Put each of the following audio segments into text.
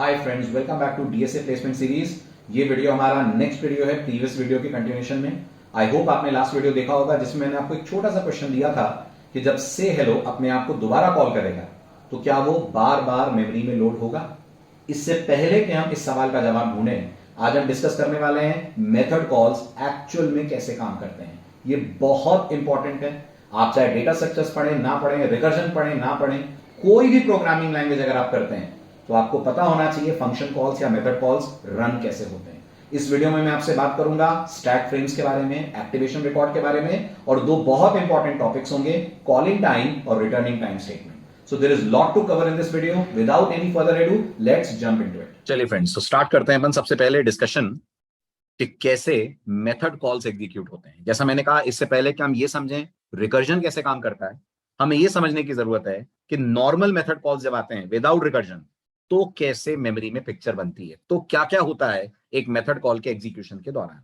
Hi friends, welcome back to DSA placement series. ये video हमारा next video है previous video के continuation में। आई होप आपने लास्ट वीडियो देखा होगा जिसमें मैंने आपको एक छोटा सा क्वेश्चन दिया था कि जब से हेलो अपने आप को दोबारा कॉल करेगा तो क्या वो बार बार मेमोरी में लोड होगा। इससे पहले कि हम इस सवाल का जवाब ढूंढें, आज हम डिस्कस करने वाले हैं मेथड कॉल्स एक्चुअल में कैसे काम करते हैं। ये बहुत इंपॉर्टेंट है। आप चाहे डेटा स्ट्रक्चर्स पढ़ें ना पढ़ें, रिकर्जन पढ़ें ना पढ़ें, कोई भी प्रोग्रामिंग लैंग्वेज अगर आप करते हैं तो आपको पता होना चाहिए फंक्शन कॉल्स या मेथड कॉल्स रन कैसे होते हैं। इस वीडियो में मैं आपसे बात करूंगा स्टैक फ्रेम्स के बारे में, एक्टिवेशन रिकॉर्ड के बारे में, और दो बहुत इंपॉर्टेंट टॉपिक्स होंगे, कॉलिंग टाइम और returning time statement. So there is lot to cover in this video. Without any further ado, let's jump into it. चलिए फ्रेंड्स, तो स्टार्ट करते हैं अपन सबसे पहले डिस्कशन कि कैसे मेथड कॉल्स एग्जीक्यूट होते हैं। जैसा मैंने कहा, इससे पहले कि हम ये समझें रिकर्जन कैसे काम करता है, हमें ये समझने की जरूरत है कि नॉर्मल मेथड कॉल्स जब आते हैं विदाउट रिकर्जन तो कैसे मेमोरी में पिक्चर बनती है, तो क्या क्या होता है एक मेथड कॉल के एग्जीक्यूशन के दौरान।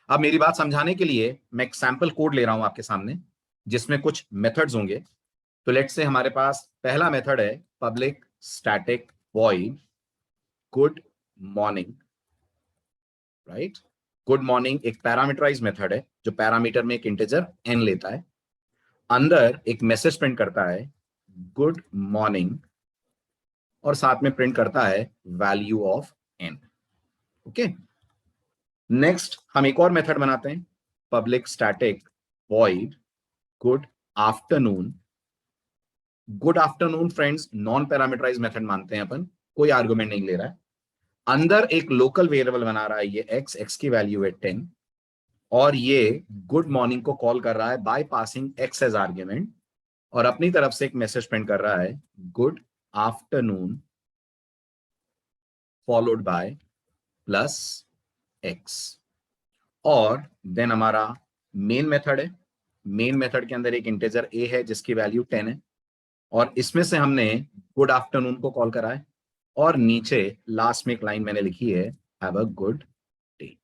अब मेरी बात समझाने के लिए मैं एक सैंपल कोड ले रहा हूं आपके सामने जिसमें कुछ मेथड्स होंगे। तो लेट्स से हमारे पास पहला मेथड है public static void good morning. Right, good morning एक पैरामीटराइज मेथड है जो पैरामीटर में एक इंटीजर n लेता है, अंदर एक मैसेज प्रिंट करता है गुड मॉर्निंग और साथ में प्रिंट करता है value of n। Okay, next हम एक और मेथड बनाते हैं public static void good afternoon. Good afternoon friends non parameterize method मानते हैं अपन, कोई आर्गुमेंट नहीं ले रहा है, अंदर एक लोकल वेरिएबल बना रहा है ये x की वैल्यू है 10 और ये गुड मॉर्निंग को कॉल कर रहा है by passing x as argument और अपनी तरफ से एक मैसेज प्रिंट कर रहा है good afternoon followed by plus x। और देन हमारा मेन मेथड है, मेन मेथड के अंदर एक इंटीजर a है जिसकी वैल्यू 10 है और इसमें से हमने गुड आफ्टरनून को कॉल करा है और नीचे लास्ट में एक लाइन मैंने लिखी है have a good day.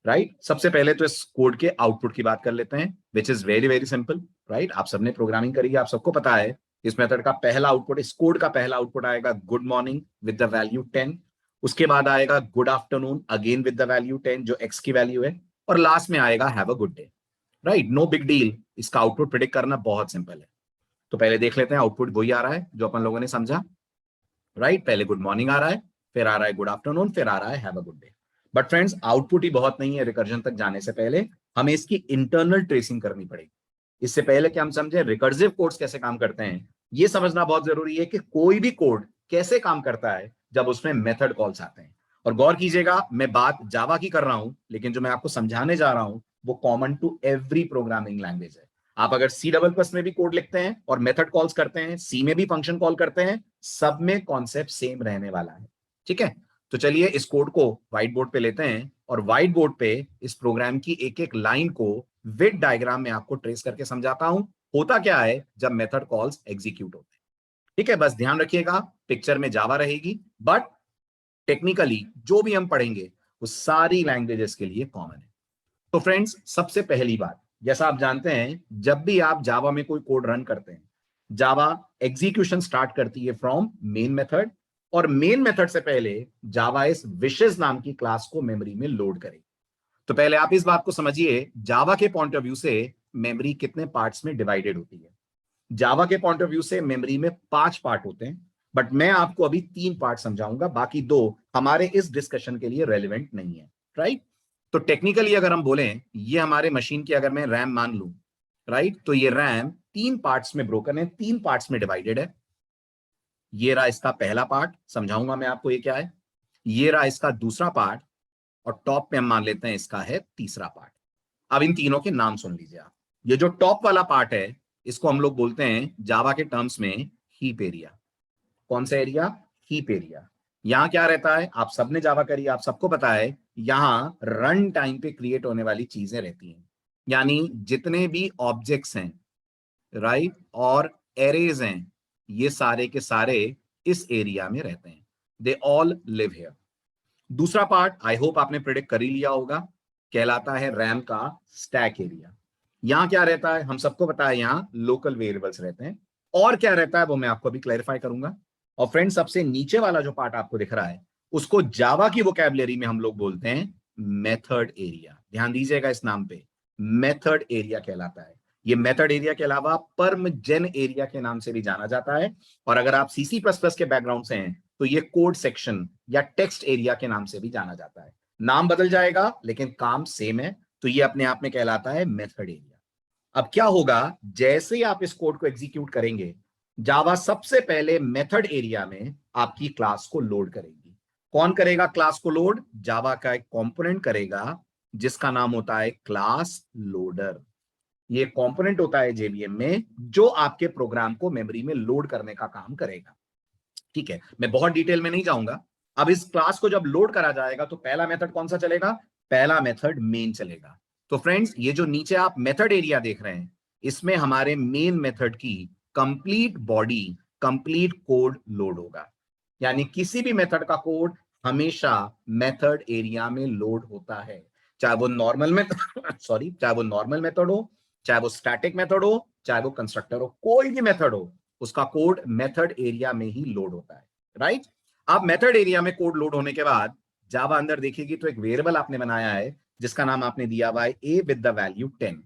Right, सबसे पहले तो इस कोड के आउटपुट की बात कर लेते हैं which is very very simple. Right, आप सबने प्रोग्रामिंग करी है, आप सबको पता है इस मेथड का पहला आउटपुट, इस कोड का पहला आउटपुट आएगा good morning with the value 10, उसके बाद आएगा good afternoon again with the value 10 जो x की वैल्यू है, और लास्ट में आएगा have a good day. Right, no big deal, इसका आउटपुट प्रिडिक्ट करना बहुत सिंपल है। तो पहले देख लेते हैं आउटपुट वही आ रहा है जो अपन लोगों ने समझा। राइट, पहले गुड मॉर्निंग आ रहा है, फिर आ रहा है गुड आफ्टरनून, फिर आ रहा है have a good day. But friends output ही बहुत नहीं है, रिकर्जन तक जाने से पहले हमें इसकी इंटरनल ट्रेसिंग करनी पड़ेगी। इससे पहले कि हम समझे रिकर्सिव कोड्स कैसे काम करते हैं, ये समझना बहुत जरूरी है कि कोई भी कोड कैसे काम करता है जब उसमें मेथड कॉल्स आते हैं। और गौर कीजिएगा, मैं बात जावा की कर रहा हूं लेकिन जो मैं आपको समझाने जा रहा हूं वो common to every programming language है। आप अगर C++ में भी कोड लिखते हैं और मेथड कॉल्स करते हैं, सी में भी फंक्शन कॉल करते हैं, सब में कॉन्सेप्ट सेम रहने वाला है। ठीक है, तो चलिए इस कोड को व्हाइट बोर्ड पे लेते हैं और व्हाइट बोर्ड पे इस प्रोग्राम की एक एक लाइन को विद डायग्राम में आपको ट्रेस करके समझाता हूं होता क्या है जब मेथड कॉल्स एग्जीक्यूट होते हैं। ठीक है, बस ध्यान रखिएगा पिक्चर में जावा रहेगी बट टेक्निकली जो भी हम पढ़ेंगे वो सारी लैंग्वेजेस के लिए कॉमन है। तो फ्रेंड्स सबसे पहली बात, जैसा आप जानते हैं जब भी आप जावा में कोई कोड रन करते हैं, जावा एग्जीक्यूशन स्टार्ट करती है फ्रॉम मेन मेथड, और मेन मेथड से पहले जावा इस विशेष नाम की क्लास को मेमोरी में लोड करेगी। तो पहले आप इस बात को समझिए जावा के पॉइंट ऑफ व्यू से मेमोरी कितने पार्ट्स में डिवाइडेड होती है। जावा के पॉइंट ऑफ व्यू से मेमोरी में 5 पार्ट होते हैं, बट मैं आपको अभी 3 पार्ट समझाऊंगा, बाकी 2 हमारे इस डिस्कशन के लिए रेलिवेंट नहीं है। राइट, तो टेक्निकली अगर हम बोलें ये हमारे मशीन की अगर मैं रैम मान लूं, राइट, तो ये रैम 3 पार्ट्स में ब्रोकन है, 3 पार्ट्स में डिवाइडेड है। ये रहा इसका पहला पार्ट, समझाऊंगा मैं आपको ये क्या है। ये रहा इसका दूसरा पार्ट और टॉप पे हम मान लेते हैं इसका है तीसरा पार्ट। अब इन तीनों के नाम सुन लीजिए आप। ये जो टॉप वाला पार्ट है इसको हम लोग बोलते हैं जावा के टर्म्स में हीप एरिया। कौन सा एरिया? Heap area. यहां क्या रहता है, आप सबने जावा करी, आप सबको पता है यहां रन टाइम पे क्रिएट होने वाली चीजें रहती हैं, यानी जितने भी ऑब्जेक्ट्स हैं, राइट, और एरेज हैं, ये सारे के सारे इस एरिया में रहते हैं। They all live here. दूसरा पार्ट आई होप आपने प्रिडिक्ट कर ही लिया होगा, कहलाता है रैम का स्टैक एरिया। यहां क्या रहता है, हम सबको पता है यहां लोकल वेरिएबल्स रहते हैं, और क्या रहता है वो मैं आपको अभी क्लैरिफाई करूंगा। और फ्रेंड्स सबसे नीचे वाला जो पार्ट आपको दिख रहा है उसको जावा की वोकैबुलरी में हम लोग बोलते हैं मेथड एरिया। ध्यान दीजिएगा इस नाम पे, मेथड एरिया कहलाता है। ये मेथड एरिया के अलावा परम जेन एरिया के नाम से भी जाना जाता है। और अगर आप सीसी प्लस प्लस के बैकग्राउंड से हैं तो ये कोड सेक्शन या टेक्स्ट एरिया के नाम से भी जाना जाता है। नाम बदल जाएगा लेकिन काम सेम है, तो ये अपने आप में कहलाता है मेथड एरिया। अब क्या होगा, जैसे ही आप इस कोड को एग्जीक्यूट करेंगे, जावा सबसे पहले मेथड एरिया में आपकी क्लास को लोड करेगी। कौन करेगा क्लास को लोड? जावा का एक कंपोनेंट करेगा जिसका नाम होता है क्लास लोडर। ये कंपोनेंट होता है जेवीएम में जो आपके प्रोग्राम को मेमोरी में लोड करने का काम करेगा। ठीक है, मैं बहुत डिटेल में नहीं जाऊंगा। अब इस क्लास को जब लोड करा जाएगा तो पहला मेथड कौन सा चलेगा? पहला मेथड मेन चलेगा। तो फ्रेंड्स ये जो नीचे आप मेथड एरिया देख रहे हैं, इसमें हमारे मेन मेथड की complete body, complete code load होगा। यानी किसी भी मेथड का कोड हमेशा मेथड एरिया में लोड होता है, चाहे वो नॉर्मल में सॉरी, चाहे वो नॉर्मल मेथड हो, चाहे वो स्टैटिक मेथड हो, चाहे वो कंस्ट्रक्टर हो, कोई भी मेथड हो, उसका कोड मेथड एरिया में ही लोड होता है। राइट? अब मेथड एरिया में कोड लोड होने के बाद जावा अंदर देखेगी तो एक वेरिएबल आपने बनाया है जिसका नाम आपने दिया हुआ है a विद द वैल्यू 10।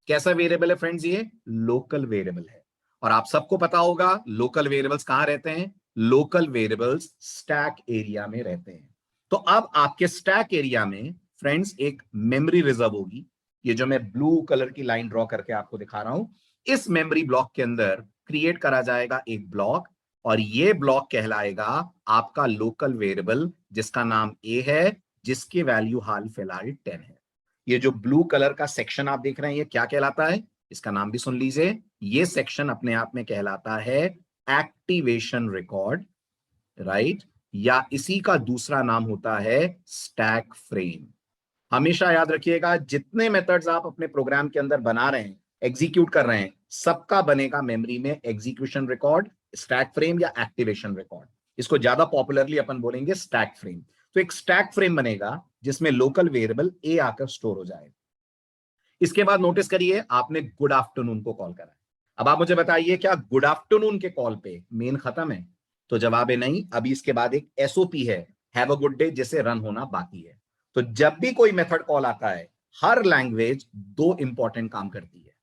कैसा वेरिएबल है फ्रेंड्स? ये लोकल वेरिएबल है। और आप सबको पता होगा लोकल वेरिएबल्स कहां रहते हैं? लोकल वेरिएबल्स स्टैक एरिया में रहते हैं। तो अब आपके स्टैक एरिया में फ्रेंड्स एक मेमोरी रिजर्व होगी। ये जो मैं ब्लू कलर की लाइन ड्रॉ करके आपको दिखा रहा हूं, इस मेमोरी ब्लॉक के अंदर क्रिएट करा जाएगा एक ब्लॉक, और ये ब्लॉक कहलाएगा आपका लोकल वेरिएबल जिसका नाम a है, जिसकी वैल्यू हाल फिलहाल 10 है। ये जो ब्लू कलर का सेक्शन आप देख रहे हैं ये क्या कहलाता है? इसका नाम भी सुन लीजिए। ये सेक्शन अपने आप में कहलाता है एक्टिवेशन रिकॉर्ड। राइट? या इसी का दूसरा नाम होता है स्टैक फ्रेम। हमेशा याद रखिएगा, जितने मेथड्स आप अपने प्रोग्राम के अंदर बना रहे हैं, एग्जीक्यूट कर रहे हैं, सबका बनेगा मेमोरी में एग्जीक्यूशन रिकॉर्ड, स्टैक फ्रेम या एक्टिवेशन रिकॉर्ड। इसको ज्यादा पॉपुलरली अपन बोलेंगे स्टैक फ्रेम। तो एक स्टैक फ्रेम बनेगा जिसमें लोकल वेरिएबल ए आकर स्टोर हो जाएगा। इसके बाद नोटिस करिए आपने गुड आफ्टरनून को कॉल करा है। अब आप मुझे बताइए क्या गुड आफ्टरनून के कॉल पे मेन खत्म है? तो जवाब है नहीं। अभी इसके बाद एक एसओपी है, हैव अ गुड डे, जिसे रन होना बाकी है। तो जब भी कोई मेथड कॉल आता है, हर लैंग्वेज दो इंपॉर्टेंट काम करती है।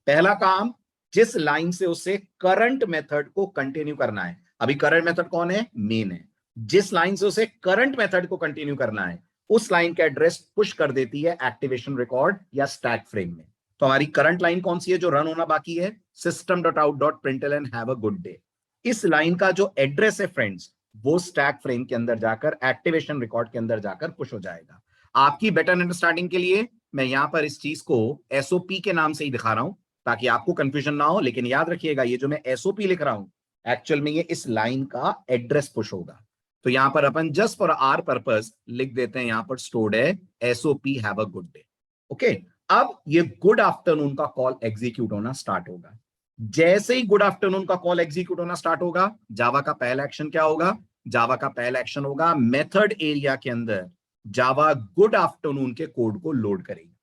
पहला काम, जिस लाइन से उसे करंट मेथड को कंटिन्यू करना है। अभी करंट मेथड कौन है? मेन है। जिस लाइन से उसे करंट मेथड को कंटिन्यू करना है, उस लाइन का एड्रेस पुश कर देती है एक्टिवेशन रिकॉर्ड या स्टैक फ्रेम में। तो हमारी करंट लाइन कौन सी है जो रन होना बाकी है? system.out.println have a good day. इस लाइन का जो एड्रेस है फ्रेंड्स, वो स्टैक फ्रेम के अंदर जाकर एक्टिवेशन रिकॉर्ड के अंदर जाकर पुश हो जाएगा। आपकी बेटर अंडरस्टैंडिंग के लिए मैं यहां पर इस चीज को एसओपी के नाम से ही दिखा रहा हूं ताकि आपको कंफ्यूजन ना हो। लेकिन याद रखिएगा ये जो मैं एसओपी लिख रहा हूं, एक्चुअल में ये इस लाइन का एड्रेस पुश होगा। तो यहां पर अपन जस्ट फॉर आर पर्पस लिख देते हैं, यहां पर स्टोर्ड है SOP have a good day. Okay, अब ये गुड आफ्टरनून का कॉल एग्जीक्यूट होना स्टार्ट होगा। जैसे ही गुड आफ्टरनून का कॉल एग्जीक्यूट होना स्टार्ट होगा, जावा का पहला एक्शन क्या होगा? जावा का पहला एक्शन होगा मेथड एरिया के अंदर जावा गुड आफ्टरनून के कोड को लोड करेगी।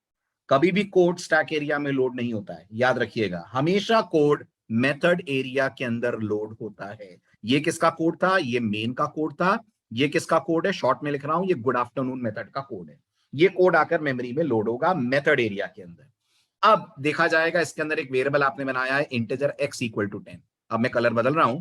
कभी भी कोड स्टैक एरिया में लोड नहीं होता है, याद रखिएगा। हमेशा कोड मेथड एरिया के अंदर लोड होता है। ये किसका कोड था? ये मेन का कोड था। ये किसका कोड है? शॉर्ट में लिख रहा हूं, ये गुड आफ्टरनून मेथड का कोड है। ये कोड आकर मेमोरी में लोड होगा मेथड एरिया के अंदर। अब देखा जाएगा इसके अंदर एक वेरिएबल आपने बनाया है इंटीजर x इक्वल टू 10। अब मैं कलर बदल रहा हूं,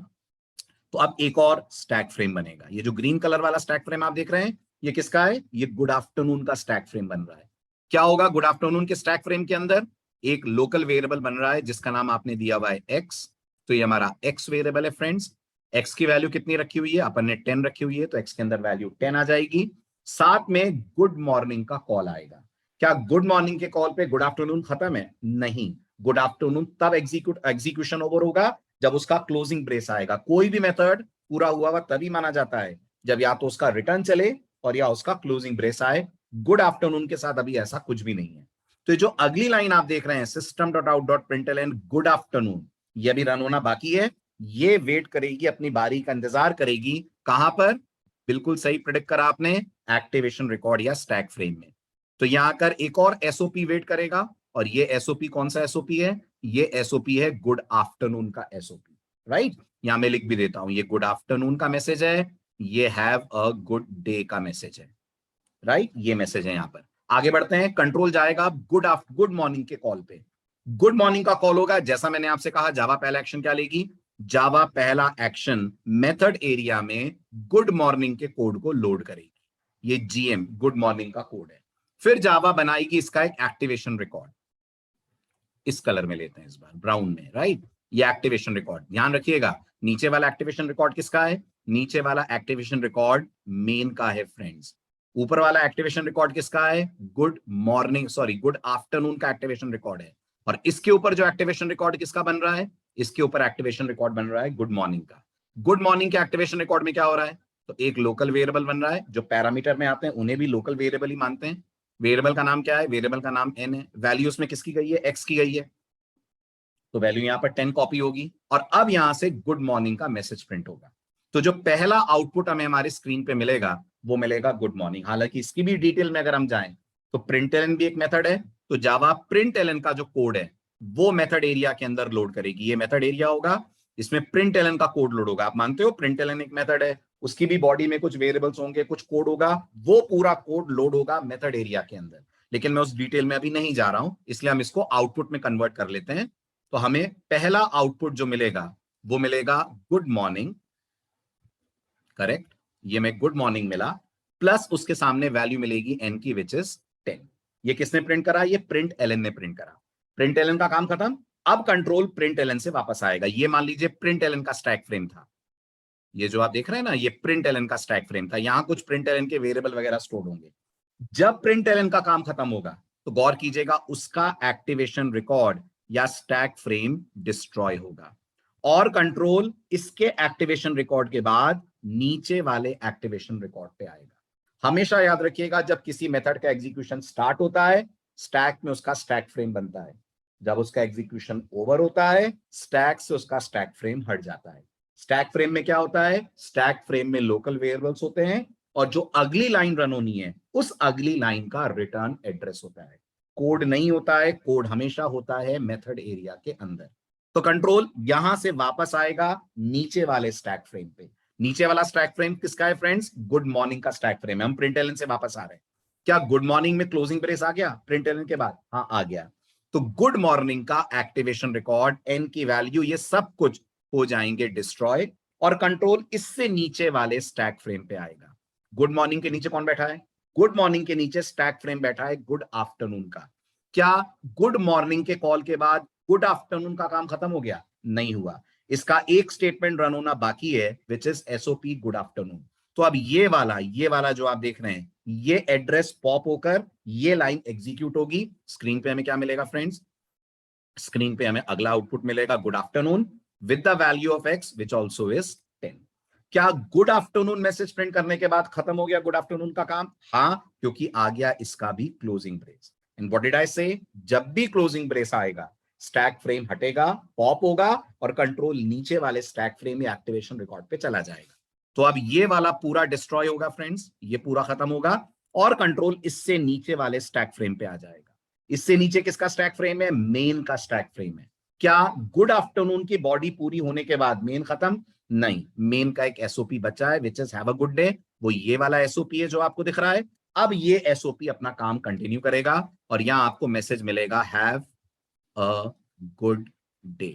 तो अब एक और स्टैक फ्रेम बनेगा। ये जो ग्रीन कलर वाला स्टैक फ्रेम आप देख रहे हैं, ये किसका है? ये गुड आफ्टरनून का स्टैक फ्रेम बन रहा है। क्या होगा गुड आफ्टरनून के स्टैक फ्रेम के अंदर? एक लोकल वेरिएबल बन रहा है जिसका नाम आपने दिया हुआ है x। तो ये हमारा x वेरिएबल है फ्रेंड्स। x की वैल्यू कितनी रखी हुई है? अपन ने 10 रखी हुई है, तो x के अंदर वैल्यू 10 आ जाएगी। साथ में गुड मॉर्निंग का कॉल आएगा। क्या गुड मॉर्निंग के कॉल पे गुड आफ्टरनून खत्म है? नहीं, गुड आफ्टरनून तब एग्जीक्यूशन ओवर होगा जब उसका क्लोजिंग ब्रेस आएगा। कोई भी मेथड पूरा हुआ हुआ तभी माना जाता है जब या तो उसका रिटर्न चले और या उसका क्लोजिंग ब्रेस आए। गुड आफ्टरनून के साथ अभी ऐसा कुछ भी नहीं है। तो जो अगली लाइन आप देख रहे हैं system.out.println गुड आफ्टरनून, ये भी रन होना बाकी है। ये वेट करेगी, अपनी बारी का इंतजार करेगी। कहां पर? बिल्कुल सही प्रेडिक्ट करा आपने, एक्टिवेशन रिकॉर्ड या स्टैक फ्रेम में। तो यहां आकर एक और एसओपी वेट करेगा, और ये एसओपी कौन सा एसओपी है? ये एसओपी है गुड आफ्टरनून का एसओपी। राइट? यहां मैं लिख भी देता हूं, ये गुड आफ्टरनून का मैसेज है, ये हैव अ गुड डे का मैसेज है, राइट? ये मैसेज है यहां पर। आगे बढ़ते हैं, कंट्रोल जाएगा गुड मॉर्निंग के कॉल पे। गुड मॉर्निंग का कॉल होगा, जैसा मैंने आपसे कहा जावा पहला एक्शन क्या लेगी, जावा पहला एक्शन मेथड एरिया में गुड मॉर्निंग के कोड को लोड करेगी। ये जीएम गुड मॉर्निंग का कोड है। फिर जावा बनाएगी इसका एक एक्टिवेशन रिकॉर्ड, इस कलर में लेते हैं इस बार, ब्राउन में, राइट? ये एक्टिवेशन रिकॉर्ड, ध्यान रखिएगा, नीचे वाला एक्टिवेशन रिकॉर्ड किसका है? नीचे वाला एक्टिवेशन रिकॉर्ड मेन का है फ्रेंड्स। ऊपर वाला एक्टिवेशन रिकॉर्ड किसका है? Good morning, sorry good afternoon का एक्टिवेशन रिकॉर्ड है। और इसके ऊपर जो एक्टिवेशन रिकॉर्ड किसका बन रहा है? इसके ऊपर एक्टिवेशन रिकॉर्ड बन रहा है गुड मॉर्निंग का। गुड मॉर्निंग के एक्टिवेशन रिकॉर्ड में क्या हो रहा है? तो एक लोकल वेरिएबल बन रहा है, जो पैरामीटर में आते हैं उन्हें भी लोकल वेरिएबल ही मानते हैं। वेरिएबल का नाम क्या है? वेरिएबल का नाम n है। वैल्यू उसमें किसकी गई है? x की गई है, तो वैल्यू यहां पर 10 कॉपी होगी। और अब यहां से गुड मॉर्निंग का मैसेज प्रिंट होगा। तो जो पहला आउटपुट हमें हमारी स्क्रीन पे मिलेगा वो मिलेगा गुड मॉर्निंग। हालांकि इसकी भी डिटेल में अगर हम जाएं तो प्रिंटलन भी एक मेथड है, तो जावा प्रिंटलन का जो कोड है वो मेथड एरिया के अंदर लोड करेगी। ये मेथड एरिया होगा, इसमें प्रिंटलन का कोड लोड होगा। आप मानते हो प्रिंटलन एक मेथड है, उसकी भी बॉडी में कुछ वेरिएबल्स होंगे, कुछ कोड होगा, वो पूरा कोड लोड होगा मेथड एरिया के अंदर। लेकिन मैं उस डिटेल में अभी नहीं जा रहा हूं, इसलिए हम इसको आउटपुट में कन्वर्ट कर लेते हैं। तो हमें पहला आउटपुट जो मिलेगा वो मिलेगा गुड मॉर्निंग, करेक्ट? ये मैं गुड मॉर्निंग मिला, प्लस उसके सामने वैल्यू मिलेगी n की विच इज 10। ये किसने प्रिंट करा? ये प्रिंट एलन ने प्रिंट करा। प्रिंट एलन का काम खत्म। अब कंट्रोल प्रिंट एलन से वापस आएगा। ये मान लीजिए प्रिंट एलन का स्टैक फ्रेम था, ये जो आप देख रहे हैं ना, ये प्रिंट एलन का स्टैक फ्रेम था। यहां कुछ प्रिंट एलन के वेरिएबल वगैरह स्टोर होंगे। जब प्रिंट एलन का काम खत्म होगा तो गौर कीजिएगा, उसका एक्टिवेशन रिकॉर्ड या स्टैक फ्रेम डिस्ट्रॉय होगा, और कंट्रोल इसके एक्टिवेशन रिकॉर्ड के बाद नीचे वाले एक्टिवेशन रिकॉर्ड पे आएगा। हमेशा याद रखिएगा, जब किसी मेथड का एग्जीक्यूशन स्टार्ट होता है स्टैक में उसका स्टैक फ्रेम बनता है, जब उसका एग्जीक्यूशन ओवर होता है स्टैक से उसका स्टैक फ्रेम हट जाता है। स्टैक फ्रेम में क्या होता है? स्टैक फ्रेम में लोकल वेरिएबल्स होते हैं, और जो अगली लाइन रन होनी है उस अगली लाइन का रिटर्न एड्रेस होता है। कोड नहीं होता है, कोड हमेशा होता है मेथड एरिया के अंदर। तो कंट्रोल यहां से वापस आएगा नीचे वाले स्टैक फ्रेम पे। नीचे वाला स्टैक फ्रेम किसका है फ्रेंड्स? गुड मॉर्निंग का स्टैक फ्रेम है। हम प्रिंटलन से वापस आ रहे हैं। क्या गुड मॉर्निंग में क्लोजिंग ब्रेस आ गया प्रिंटलन के बाद? हाँ, आ गया। तो गुड मॉर्निंग का एक्टिवेशन रिकॉर्ड, n की वैल्यू, ये सब कुछ हो जाएंगे डिस्ट्रॉय, और कंट्रोल इससे नीचे वाले स्टैक फ्रेम पे आएगा। गुड मॉर्निंग के नीचे कौन बैठा है? गुड मॉर्निंग के नीचे स्टैक फ्रेम बैठा है गुड आफ्टरनून का। क्या गुड मॉर्निंग के कॉल के बाद गुड आफ्टरनून का काम खत्म हो गया? नहीं हुआ। इसका एक स्टेटमेंट रन होना बाकी है, which is SOP good afternoon. तो अब ये वाला जो आप देख रहे हैं, ये एड्रेस पॉप होकर ये लाइन एग्जीक्यूट होगी। स्क्रीन पे हमें क्या मिलेगा फ्रेंड्स? स्क्रीन पे हमें अगला आउटपुट मिलेगा good afternoon with the value of x which also is 10। क्या गुड आफ्टरनून मैसेज प्रिंट करने के बाद खत्म हो गया गुड आफ्टरनून का काम? हाँ, क्योंकि आ गया इसका भी closing brace. And what did I से? जब भी क्लोजिंग ब्रेस आएगा स्टैक फ्रेम हटेगा, पॉप होगा, और कंट्रोल नीचे वाले स्टैक फ्रेम या एक्टिवेशन रिकॉर्ड पे चला जाएगा। तो अब ये वाला पूरा डिस्ट्रॉय होगा फ्रेंड्स, ये पूरा खत्म होगा, और कंट्रोल इससे नीचे वाले स्टैक फ्रेम पे आ जाएगा। इससे नीचे किसका स्टैक फ्रेम है? मेन का स्टैक फ्रेम है। क्या गुड आफ्टरनून की बॉडी पूरी होने के बाद मेन खत्म? नहीं, मेन का एक एसओपी बचा है which is have a good day. वो ये वाला एसओपी है जो आपको दिख रहा है। अब ये एसओपी अपना काम कंटिन्यू करेगा, और यहां आपको मैसेज मिलेगा have a good day,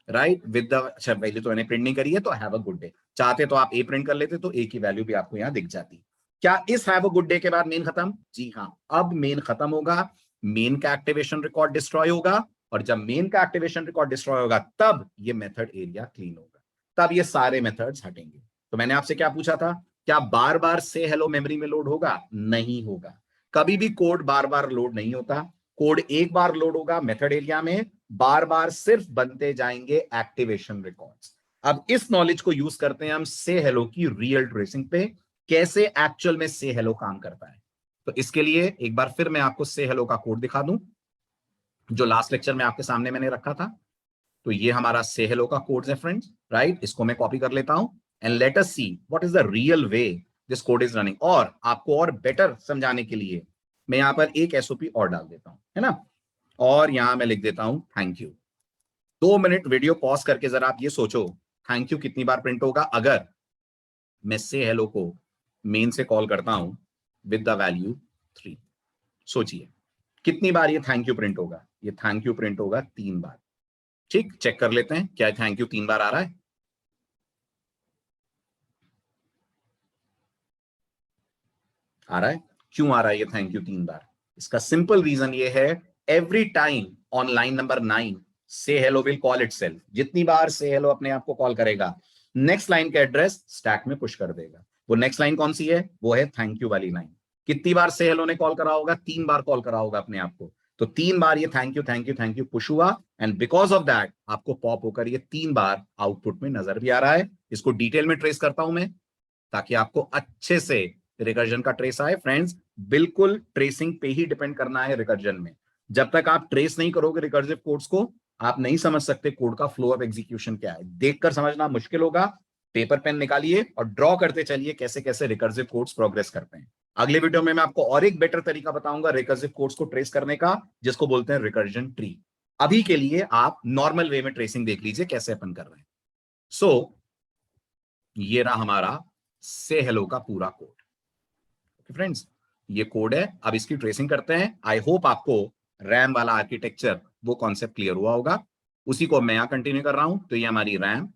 right? With the, अच्छा वैल्यू तो मैंने प्रिंट नहीं करी है, तो हैव अ गुड डे। चाहते तो आप ए प्रिंट कर लेते, तो ए की वैल्यू भी आपको यहां दिख जाती। क्या इस हैव अ गुड डे के बाद मेन खत्म? जी हाँ, अब मेन खत्म होगा, मेन का एक्टिवेशन रिकॉर्ड डिस्ट्रॉय होगा, और जब मेन का एक्टिवेशन रिकॉर्ड डिस्ट्रॉय होगा तब ये मेथड एरिया क्लीन होगा, तब ये सारे मेथड्स हटेंगे। तो मैंने आपसे क्या पूछा था? क्या बार बार से हेलो मेमोरी में लोड होगा? नहीं होगा। कभी भी कोड बार बार लोड नहीं होता। कोड एक बार लोड होगा मेथड एरिया में, बार बार सिर्फ बनते जाएंगे एक्टिवेशन रिकॉर्ड्स। अब इस नॉलेज को यूज करते हैं हम से हेलो की रियल ट्रेसिंग पे, कैसे एक्चुअल में से हेलो काम करता है। तो इसके लिए एक बार फिर मैं आपको से हेलो का कोड दिखा दूं, जो लास्ट लेक्चर में आपके सामने मैंने रखा था। तो ये हमारा से हेलो का कोड है फ्रेंड्स, राइट? इसको मैं कॉपी कर लेता हूं, and let us see what is the real way this code is running. और आपको और बेटर समझाने के लिए मैं यहां पर एक एसओपी और डाल देता हूं, है ना? और यहां मैं लिख देता हूं thank you. 2 minute video pause करके जरा आप ये सोचो थैंक यू कितनी बार प्रिंट होगा अगर मैं से हेलो को मेन से कॉल करता हूं विद द वैल्यू 3? सोचिए कितनी बार ये थैंक यू प्रिंट होगा? ये थैंक यू प्रिंट होगा 3 बार। ठीक, चेक कर लेते हैं क्या थैंक यू 3 बार आ रहा है। आ रहा है। क्यों आ रहा है ये थैंक यू 3 बार? इसका सिंपल रीजन ये है, every time on line number 9 से हेलो विल कॉल इटसेल्फ। जितनी बार से हेलो अपने आप को कॉल करेगा, नेक्स्ट लाइन का एड्रेस स्टैक में पुश कर देगा। वो नेक्स्ट लाइन कौन सी है? वो है थैंक यू वाली लाइन। कितनी बार से हेलो ने कॉल करा होगा? 3 बार कॉल करा होगा अपने आप को। तो 3 बार ये thank you thank you thank you push हुआ, एंड बिकॉज ऑफ दैट आपको पॉप होकर ये 3 बार आउटपुट में नजर भी आ रहा है। इसको डिटेल में ट्रेस करता हूं मैं ताकि आपको अच्छे से रिकर्जन का ट्रेस आए। फ्रेंड्स, बिल्कुल ट्रेसिंग पे ही डिपेंड करना है रिकर्जन में। जब तक आप ट्रेस नहीं करोगे रिकर्सिव कोड्स को, आप नहीं समझ सकते कोड का फ्लो ऑफ एग्जीक्यूशन क्या है। देखकर समझना मुश्किल होगा। पेपर पेन निकालिए और ड्रॉ करते चलिए कैसे कैसे रिकर्सिव कोड्स प्रोग्रेस करते हैं। अगले वीडियो में मैं आपको और एक बेटर तरीका बताऊंगा रिकर्सिव कोड्स को ट्रेस करने का, जिसको बोलते हैं रिकर्जन ट्री। अभी के लिए आप नॉर्मल वे में ट्रेसिंग देख लीजिए कैसे अपन कर रहे हैं। सो ये रहा हमारा से हेलो का पूरा कोड। फ्रेंड्स, ये कोड है। अब इसकी ट्रेसिंग करते हैं। आई होप आपको रैम वाला आर्किटेक्चर वो कॉन्सेप्ट क्लियर हुआ होगा। उसी को मैं यहां कंटिन्यू कर रहा हूं। तो ये हमारी रैम।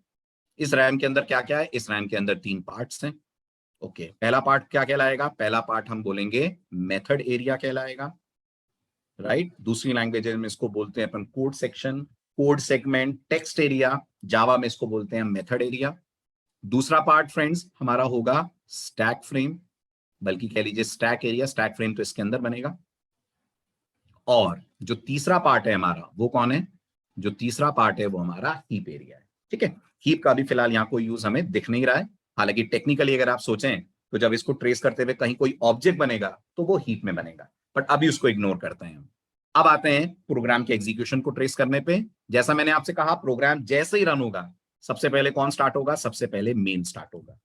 इस रैम के अंदर क्या क्या है? इस रैम के अंदर 3 पार्ट्स हैं। ओके, पहला पार्ट क्या कहलाएगा? पहला पार्ट हम बोलेंगे मेथड एरिया कहलाएगा, राइट। दूसरी लैंग्वेज में इसको बोलते हैं अपन code section, code segment, text area. Java में इसको बोलते हैं मेथड एरिया। दूसरा पार्ट फ्रेंड्स हमारा होगा स्टैक फ्रेम, बल्कि कह लीजिए स्टैक एरिया। स्टैक फ्रेम तो इसके अंदर बनेगा। और जो तीसरा पार्ट है हमारा वो कौन है? जो तीसरा पार्ट है वो हमारा हीप एरिया है। ठीक है, हीप का भी फिलहाल यहाँ कोई यूज हमें दिख नहीं रहा है। हालांकि टेक्निकली अगर आप सोचें तो जब इसको ट्रेस करते हुए कहीं कोई ऑब्जेक्ट बनेगा तो वो हीप में बनेगा, बट अभी उसको इग्नोर करते हैं हम। अब आते हैं प्रोग्राम के एग्जीक्यूशन को ट्रेस करने पे। जैसा मैंने आपसे कहा, प्रोग्राम जैसे ही रन होगा सबसे पहले कौन स्टार्ट होगा? सबसे पहले मेन स्टार्ट होगा।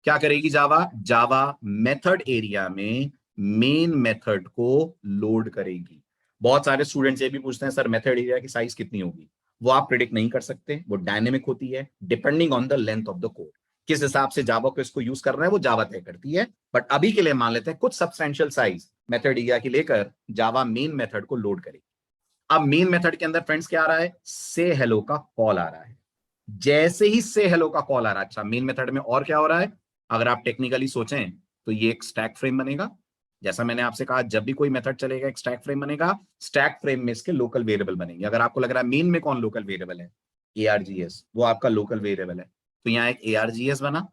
क्या करेगी जावा? जावा मेथड एरिया में मेन मेथड को लोड करेगी। बहुत सारे स्टूडेंट्स ये भी पूछते हैं सर मेथड एरिया की साइज कितनी होगी? वो आप प्रिडिक्ट नहीं कर सकते, वो डायनेमिक होती है depending on the length of the code. किस हिसाब से जावा को इसको यूज कर रहा है वो जावा तय करती है। बट अभी के लिए मान लेते हैं कुछ सब्सटेंशियल साइज मेथड एरिया की लेकर जावा मेन मेथड को लोड करेगी। अब मेन मेथड के अंदर फ्रेंड्स क्या आ रहा है? से हेलो का कॉल आ रहा है। जैसे ही से हेलो का कॉल आ रहा है, अच्छा मेन मेथड में और क्या हो रहा है? अगर आप टेक्निकली सोचें तो ये एक स्टैक फ्रेम बनेगा। जैसा मैंने आपसे कहा, जब भी कोई मेथड चलेगा एक स्टैक फ्रेम बनेगा। स्टैक फ्रेम में इसके लोकल वेरिएबल बनेंगे। अगर आपको लग रहा है मेन में कौन लोकल वेरिएबल है? ARGS, वो आपका लोकल वेरिएबल है। तो यहाँ एक ARGS बना,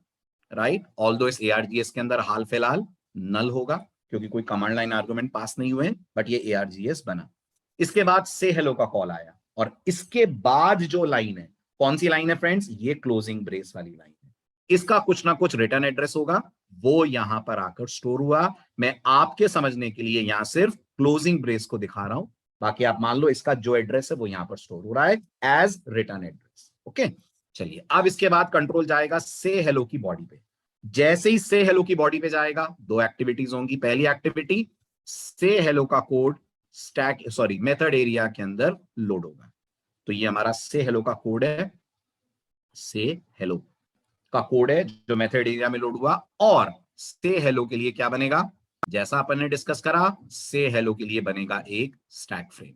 राइट। ऑल्दो इस ARGS के अंदर हाल फिलहाल नल होगा क्योंकि कोई कमांड लाइन आर्गुमेंट पास नहीं हुए, बट ये ARGS बना। इसके बाद से हेलो का कॉल आया, और इसके बाद जो लाइन है, कौन सी लाइन है फ्रेंड्स? ये क्लोजिंग ब्रेस वाली लाइन है। इसका कुछ ना कुछ रिटर्न एड्रेस होगा, वो यहां पर आकर स्टोर हुआ। मैं आपके समझने के लिए यहां सिर्फ क्लोजिंग ब्रेस को दिखा रहा हूं, बाकी आप मान लो इसका जो एड्रेस है वो यहां पर स्टोर हो रहा है एज रिटर्न एड्रेस। ओके, चलिए अब इसके बाद कंट्रोल जाएगा से हेलो की बॉडी पे। जैसे ही से हेलो की बॉडी पे जाएगा, 2 एक्टिविटीज होंगी। पहली एक्टिविटी, से हेलो का code stack sorry method area के अंदर लोड होगा। तो ये हमारा से हेलो का कोड है। से हेलो का कोड है जो मेथड एरिया में लोड हुआ। और से हेलो के लिए क्या बनेगा? जैसा अपन ने डिस्कस करा, से हेलो के लिए बनेगा एक स्टैक फ्रेम।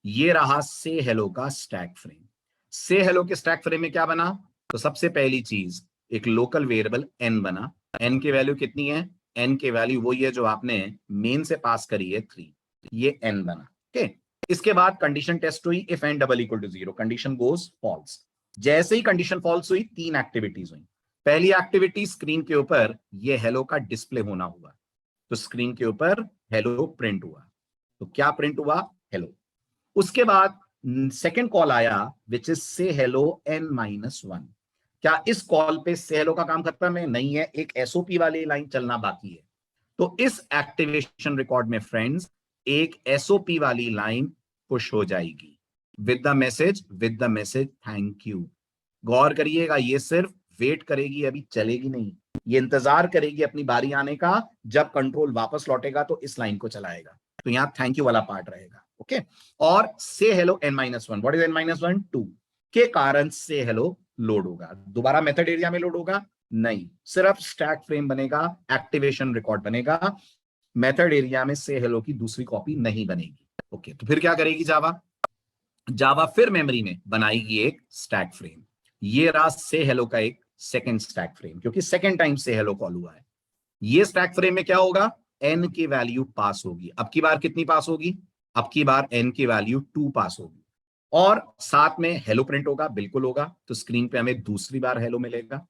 ये रहा से हेलो का स्टैक फ्रेम। से हेलो के स्टैक फ्रेम में क्या बना? तो सबसे पहली चीज, एक लोकल वेरिएबल n बना। n की वैल्यू कितनी है? n की वैल्यू वही है जो आपने मेन से पास करी है 3। ये n बना। ओके, इसके बाद कंडीशन टेस्ट हुई, if n double equal to 0 condition goes false. जैसे ही कंडीशन फॉल्स हुई, 3 एक्टिविटीज हुई। पहली एक्टिविटी, स्क्रीन के ऊपर ये हेलो का डिस्प्ले होना हुआ। तो स्क्रीन के ऊपर हेलो प्रिंट हुआ। तो क्या प्रिंट हुआ? हेलो। उसके बाद सेकेंड कॉल आया विच इज से हेलो n-1। क्या इस कॉल पे से हेलो का काम खत्म है? नहीं है, एक एसओपी वाली लाइन चलना बाकी है। तो इस एक्टिवेशन रिकॉर्ड में फ्रेंड्स एक एसओपी वाली लाइन पुश हो जाएगी with the message thank you. गौर करिएगा, ये सिर्फ वेट करेगी, अभी चलेगी नहीं। ये इंतजार करेगी अपनी बारी आने का, जब कंट्रोल वापस लौटेगा तो इस लाइन को चलाएगा। तो यहां थैंक यू वाला पार्ट रहेगा। ओके, और से hello n-1, what is n-1? 2 के कारण से हेलो लोड होगा। दोबारा मेथड एरिया में लोड होगा नहीं, सिर्फ स्टैक फ्रेम बनेगा, एक्टिवेशन रिकॉर्ड बनेगा, मेथड एरिया में से हेलो की दूसरी कॉपी नहीं बनेगी। ओके, तो फिर क्या करेगी जावा? जावा फिर मेमोरी में बनाएगी एक स्टैक फ्रेम। ये रहा से हेलो का एक सेकंड स्टैक फ्रेम, क्योंकि सेकंड टाइम से हेलो कॉल हुआ है। ये स्टैक फ्रेम में क्या होगा? n की वैल्यू पास होगी। अब की बार कितनी पास होगी? अब की बार n की वैल्यू 2 पास होगी, और साथ में हेलो प्रिंट होगा, बिल्कुल होगा। तो स्क्रीन पे हमें दूसरी बार हेलो मिलेगा,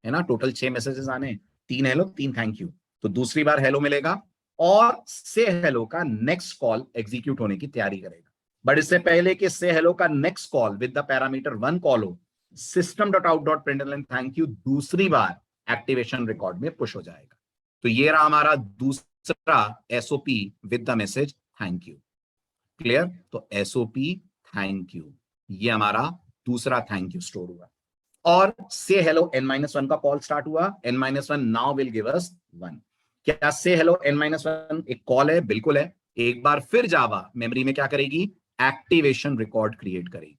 है ना। टोटल 6 मैसेजेस आने, 3 हेलो 3 थैंक यू, तो दूसरी बार हेलो मिलेगा, और से हेलो का नेक्स्ट कॉल एग्जीक्यूट होने की तैयारी करेगा। बट इससे पहले कि से हेलो का next call with the parameter 1 call हो, system dot out dot println thank you दूसरी बार एक्टिवेशन रिकॉर्ड में पुश हो जाएगा। तो ये रहा हमारा दूसरा SOP with the message thank you. Clear? तो एसओपी थैंक यू, ये हमारा दूसरा थैंक यू स्टोर हुआ, और से हेलो n-1 का कॉल स्टार्ट हुआ। n-1 now will give us 1। क्या से हेलो n-1 एक कॉल है? बिल्कुल है। एक बार फिर जावा मेमोरी में क्या करेगी? एक्टिवेशन रिकॉर्ड क्रिएट करेगी।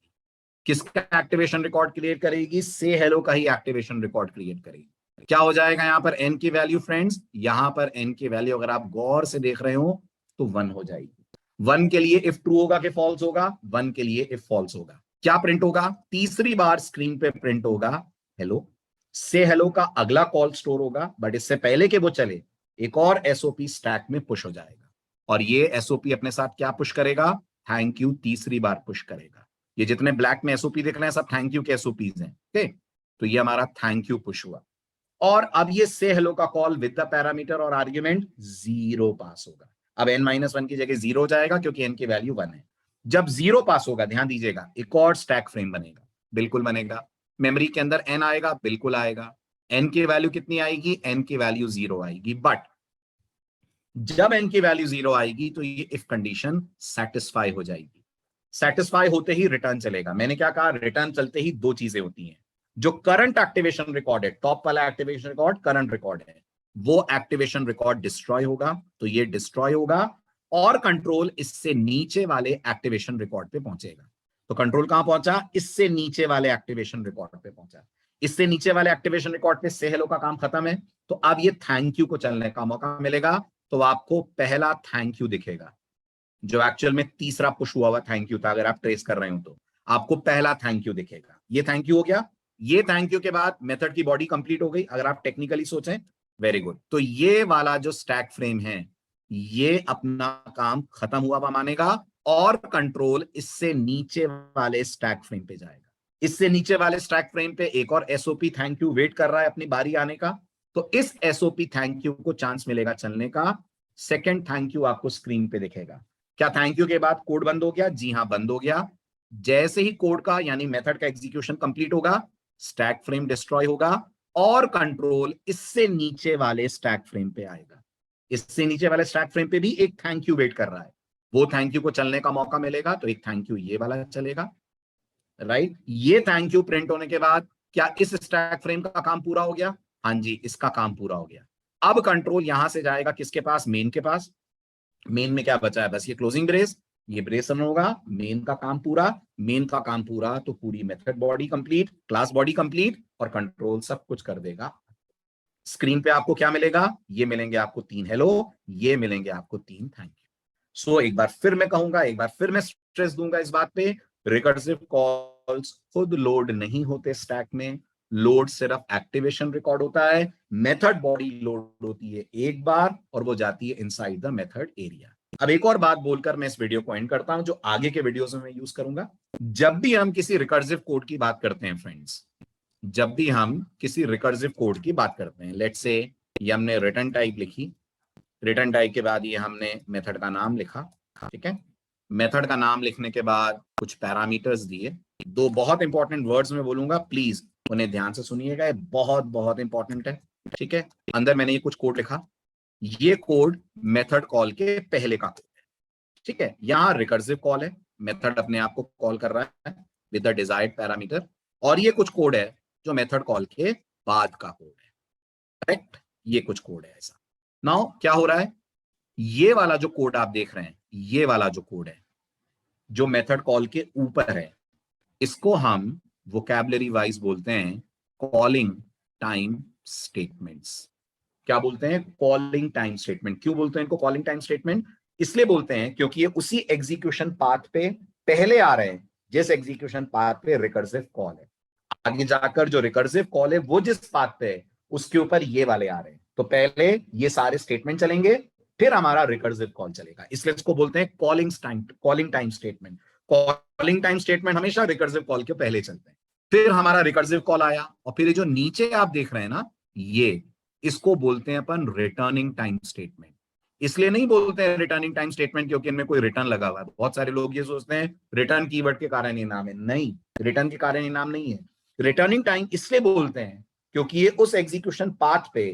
किसका एक्टिवेशन रिकॉर्ड क्रिएट करेगी? से हेलो का ही एक्टिवेशन रिकॉर्ड क्रिएट करेगी। क्या हो जाएगा यहां पर n की वैल्यू फ्रेंड्स? यहां पर n की वैल्यू अगर आप गौर से देख रहे हो तो 1 हो जाएगी। 1 के लिए इफ ट्रू होगा कि फॉल्स होगा? 1 के लिए इफ फॉल्स होगा। क्या प्रिंट होगा? तीसरी बार स्क्रीन पे प्रिंट होगा हेलो। से हेलो का अगला कॉल स्टोर होगा, बट इससे पहले कि वो चले एक और एसओपी स्टैक में पुश हो जाएगा, और ये एसओपी अपने साथ क्या पुश करेगा? थैंक यू तीसरी बार पुश करेगा। ये जितने ब्लैक में एसओपी दिख रहे हैं सब थैंक यू के एसओपीज हैं। ओके, तो ये हमारा थैंक यू पुश हुआ, और अब ये से हेलो का कॉल विद द पैरामीटर और आर्ग्यूमेंट 0 पास होगा। अब n-1 की जगह 0 हो जाएगा, क्योंकि n की वैल्यू 1 है। जब 0 पास होगा, ध्यान दीजिएगा, एक और स्टैक फ्रेम बनेगा, बिल्कुल बनेगा। मेमोरी के अंदर n आएगा, बिल्कुल आएगा। n की वैल्यू कितनी आएगी? n की वैल्यू 0 आएगी। बट जब n की वैल्यू 0 आएगी तो ये इफ कंडीशन सेटिस्फाई हो जाएगी। सेटिस्फाई होते ही रिटर्न चलेगा। मैंने क्या कहा? रिटर्न चलते ही दो चीजें होती हैं। जो करंट एक्टिवेशन रिकॉर्ड है, टॉप वाला एक्टिवेशन रिकॉर्ड करंट रिकॉर्ड है, वो एक्टिवेशन रिकॉर्ड डिस्ट्रॉय होगा, तो ये डिस्ट्रॉय होगा, और कंट्रोल इससे नीचे वाले एक्टिवेशन रिकॉर्ड पे पहुंचेगा। तो कंट्रोल कहां पहुंचा? इससे नीचे वाले एक्टिवेशन रिकॉर्ड पे पहुंचा। इससे नीचे वाले एक्टिवेशन रिकॉर्ड पे से हेलो का काम खत्म है, तो अब ये थैंक यू को चलने का मौका मिलेगा। तो आपको पहला थैंक यू दिखेगा, जो एक्चुअल में तीसरा पुश हुआ थैंक यू था। अगर आप ट्रेस कर रहे हो तो आपको पहला थैंक यू दिखेगा। ये थैंक यू हो गया। ये थैंक यू के बाद मेथड की बॉडी कंप्लीट हो गई, अगर आप टेक्निकली सोचें। Very good. तो ये वाला जो स्टैक फ्रेम है, ये अपना काम खत्म हुआ मानेगा, और कंट्रोल इससे नीचे वाले स्टैक फ्रेम पे जाएगा। इससे नीचे वाले स्टैक फ्रेम पे एक और एसओपी थैंक यू वेट कर रहा है अपनी बारी आने का। तो इस एसओपी थैंक यू को चांस मिलेगा चलने का। सेकंड थैंक यू आपको स्क्रीन पे दिखेगा। क्या थैंक यू के बाद कोड बंद हो गया? जी हां, बंद हो गया। जैसे ही कोड का यानी मेथड का एग्जीक्यूशन कंप्लीट होगा, स्टैक फ्रेम डिस्ट्रॉय होगा, और कंट्रोल इससे नीचे वाले स्टैक फ्रेम पे आएगा। इससे नीचे वाले स्टैक फ्रेम पे भी एक थैंक यू वेट कर रहा है। वो थैंक यू को चलने का मौका मिलेगा, तो एक थैंक यू ये वाला चलेगा, राइट। ये थैंक यू प्रिंट होने के बाद क्या इस स्टैक फ्रेम का काम पूरा हो गया? हाँ जी, इसका काम पूरा हो गया। अब कंट्रोल यहां से जाएगा किसके पास? मेन के पास। मेन में क्या बचा है? बस ये क्लोजिंग ब्रेस, ये ब्रेस रन होगा, मेन का काम पूरा। मेन का काम पूरा तो पूरी method body complete, class body complete, और कंट्रोल सब कुछ कर देगा। स्क्रीन पे आपको क्या मिलेगा? ये मिलेंगे आपको 3 हेलो, ये मिलेंगे आपको 3 थैंक यू। सो एक बार फिर मैं कहूंगा, एक बार फिर मैं स्ट्रेस दूंगा इस बात पे, रिकर्सिव कॉल्स खुद लोड नहीं होते स्टैक में। लोड सिर्फ एक्टिवेशन रिकॉर्ड होता है। मेथड बॉडी लोड होती है एक बार, और वो जाती है इनसाइड द मेथड एरिया। अब एक और बात बोलकर मैं इस वीडियो को एंड करता हूं, जो आगे के वीडियोस में मैं यूज करूंगा। जब भी हम किसी रिकर्सिव कोड की बात करते हैं फ्रेंड्स, जब भी हम किसी रिकर्सिव कोड की बात करते हैं, लेट्स से ये हमने रिटर्न टाइप लिखी, रिटर्न टाइप के बाद ये हमने मेथड का नाम लिखा, ठीक है। मेथड का नाम लिखने के बाद कुछ पैरामीटर्स दिए। दो बहुत इंपॉर्टेंट वर्ड्स में बोलूंगा, प्लीज उन्हें ध्यान से सुनिएगा, ये बहुत बहुत इंपॉर्टेंट है, ठीक है। अंदर मैंने ये कुछ कोड लिखा, ये कोड मेथड कॉल के पहले का कोड है, ठीक है। यहां रिकर्सिव कॉल है, मेथड अपने आप को कॉल कर रहा है विद द डिजायर्ड पैरामीटर, और ये कुछ कोड है जो मेथड कॉल के बाद का कोड है, करेक्ट। ये कुछ कोड है ऐसा। नाउ क्या हो रहा है? ये वाला जो कोड आप देख रहे हैं, ये वाला जो कोड है जो मेथड कॉल के ऊपर है, इसको हम वोकैबुलरी वाइज बोलते हैं कॉलिंग टाइम स्टेटमेंट्स। क्या बोलते हैं? Calling time statement. क्यों बोलते हैं इनको कॉलिंग टाइम स्टेटमेंट? इसलिए बोलते हैं क्योंकि ये उसी एग्जीक्यूशन पाथ पे पहले आ रहे हैं जिस एग्जीक्यूशन पाथ पे रिकर्सिव कॉल है। आगे जाकर जो रिकर्सिव कॉल है वो जिस पाथ पे है उसके ऊपर ये वाले आ रहे हैं। तो पहले ये सारे स्टेटमेंट चलेंगे, फिर हमारा रिकर्सिव कॉल चलेगा। इसलिए इसको बोलते हैं calling time statement. Calling time statement हमेशा रिकर्सिव कॉल के पहले चलते हैं। फिर हमारा रिकर्सिव कॉल आया और फिर ये जो नीचे आप देख रहे हैं ना, ये इसको बोलते हैं अपन रिटर्निंग टाइम स्टेटमेंट। इसलिए नहीं बोलते हैं रिटर्निंग टाइम स्टेटमेंट क्योंकि इनमें कोई रिटर्न लगा हुआ है। बहुत सारे लोग ये सोचते हैं रिटर्न कीवर्ड के कारण ये नाम है। नहीं, रिटर्न के कारण ये नाम नहीं है। रिटर्निंग टाइम इसलिए बोलते हैं क्योंकि ये उस एग्जीक्यूशन पाथ पे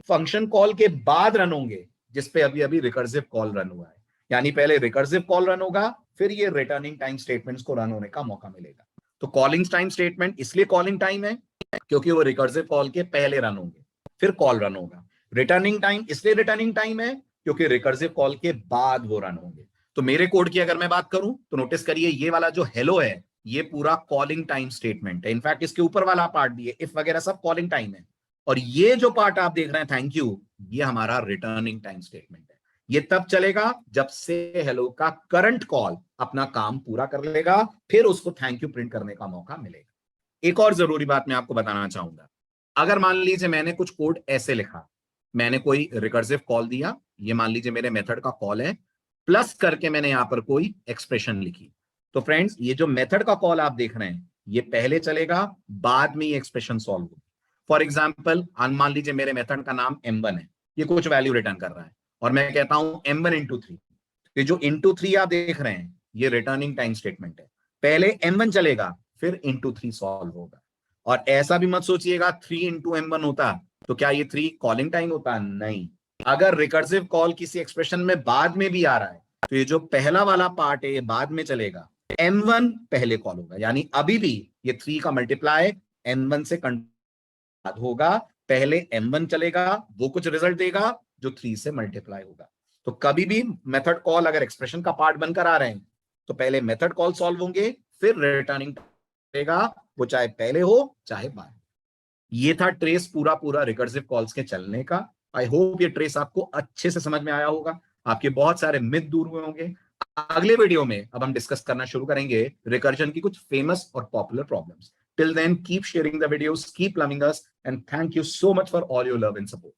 फंक्शन कॉल के बाद रन होंगे जिसपे अभी अभी रिकर्सिव कॉल रन हुआ है। यानी पहले रिकर्सिव कॉल रन होगा, फिर ये रिटर्निंग टाइम स्टेटमेंट्स को रन होने का मौका मिलेगा। तो कॉलिंग टाइम स्टेटमेंट इसलिए कॉलिंग टाइम है क्योंकि वो रिकर्सिव कॉल के पहले रन होंगे, फिर कॉल रन होगा। रिटर्निंग टाइम इसलिए रिटर्निंग टाइम है क्योंकि रिकर्सिव कॉल के बाद वो रन होंगे। तो मेरे कोड की अगर मैं बात करूं तो नोटिस करिए ये वाला जो हेलो है ये पूरा कॉलिंग टाइम स्टेटमेंट है। इनफैक्ट इसके ऊपर वाला पार्ट भी है, इफ वगैरह सब कॉलिंग टाइम है। और ये जो पार्ट आप देख रहे हैं थैंक यू, ये हमारा रिटर्निंग टाइम स्टेटमेंट है। ये तब चलेगा जब से हेलो का करंट कॉल अपना काम पूरा कर लेगा, फिर उसको थैंक यू प्रिंट करने का मौका मिलेगा। एक और जरूरी बात मैं आपको बताना चाहूंगा। अगर मान लीजिए मैंने कुछ कोड ऐसे लिखा, मैंने कोई रिकर्सिव कॉल दिया, ये मान लीजिए मेरे मेथड का कॉल है, प्लस करके मैंने यहां पर कोई एक्सप्रेशन लिखी। तो फ्रेंड्स ये जो मेथड का कॉल आप देख रहे हैं ये पहले चलेगा, बाद में ये एक्सप्रेशन सॉल्व होगी। फॉर एग्जाम्पल मान लीजिए मेरे मेथड का नाम m1 है, ये कुछ वैल्यू रिटर्न कर रहा है और मैं कहता हूं m1 इंटू 3। ये जो इंटू 3 आप देख रहे हैं ये रिटर्निंग टाइम स्टेटमेंट है। पहले m1 चलेगा, फिर इंटू 3 सॉल्व होगा। और ऐसा भी मत सोचिएगा 3 इंटू m1 होता तो क्या ये 3 कॉलिंग टाइम होता? नहीं। अगर रिकर्सिव कॉल किसी एक्सप्रेशन में बाद में भी आ रहा है तो ये जो पहला वाला पार्ट है ये बाद में चलेगा, m1 पहले कॉल होगा। यानी अभी भी ये 3 का मल्टीप्लाई m1 से होगा, पहले m1 चलेगा, वो कुछ रिजल्ट देगा जो 3 से मल्टीप्लाई होगा। तो कभी भी मेथड कॉल अगर एक्सप्रेशन का पार्ट बनकर आ रहे हैं तो पहले मेथड कॉल सॉल्व होंगे, फिर रिटर्निंग देगा, वो चाहे पहले हो चाहे बाद। ये था ट्रेस पूरा पूरा रिकर्सिव कॉल्स के चलने का। आई होप ये ट्रेस आपको अच्छे से समझ में आया होगा, आपके बहुत सारे मिथ दूर हुए होंगे। अगले वीडियो में अब हम डिस्कस करना शुरू करेंगे रिकर्जन की कुछ फेमस और popular problems. Till then keep sharing the videos, keep loving us, and thank you so much for all your love and support.